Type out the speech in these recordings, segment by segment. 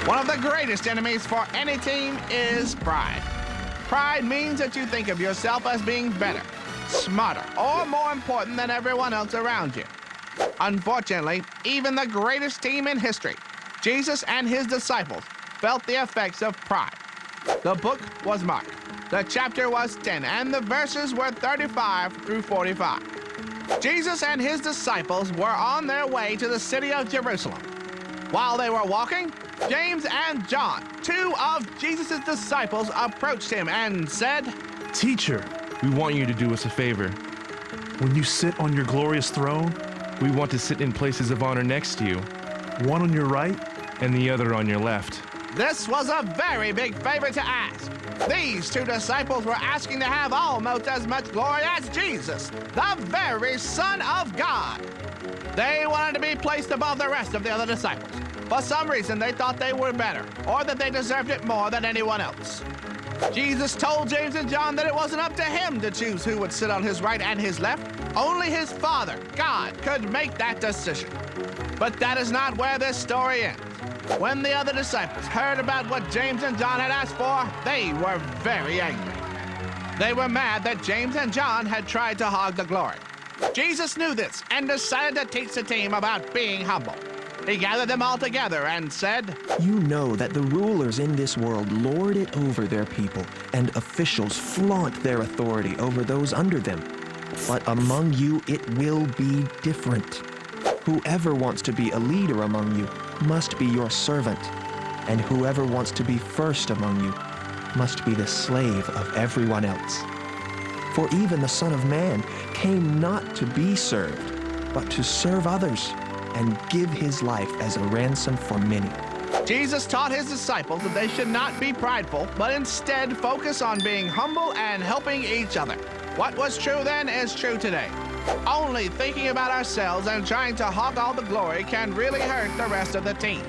One of the greatest enemies for any team is pride. Pride means that you think of yourself as being better, smarter, or more important than everyone else around you. Unfortunately, even the greatest team in history, Jesus and his disciples, felt the effects of pride. The book was Mark. The chapter was 10, and the verses were 35 through 45. Jesus and his disciples were on their way to the city of Jerusalem. While they were walking, James and John, two of Jesus' disciples, approached him and said, "Teacher, we want you to do us a favor. When you sit on your glorious throne, We want to sit in places of honor next to you, one on your right and the other on your left." This was a very big favor to ask. These two disciples were asking to have almost as much glory as Jesus, the very Son of God. They wanted to be placed above the rest of the other disciples. For some reason, they thought they were better, or that they deserved it more than anyone else. Jesus told James and John that it wasn't up to him to choose who would sit on his right and his left. Only his Father, God, could make that decision. But that is not where this story ends. When the other disciples heard about what James and John had asked for, they were very angry. They were mad that James and John had tried to hog the glory. Jesus knew this and decided to teach the team about being humble. He gathered them all together and said, You know that the rulers in this world lord it over their people, and officials flaunt their authority over those under them. But among you it will be different. Whoever wants to be a leader among you must be your servant, and whoever wants to be first among you must be the slave of everyone else. For even the Son of Man came not to be served, but to serve others, and give his life as a ransom for many. Jesus taught his disciples that they should not be prideful, but instead focus on being humble and helping each other. What was true then is true today. Only thinking about ourselves and trying to hog all the glory can really hurt the rest of the team.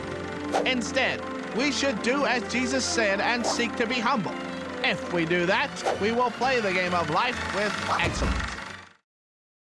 Instead, we should do as Jesus said and seek to be humble. If we do that, we will play the game of life with excellence.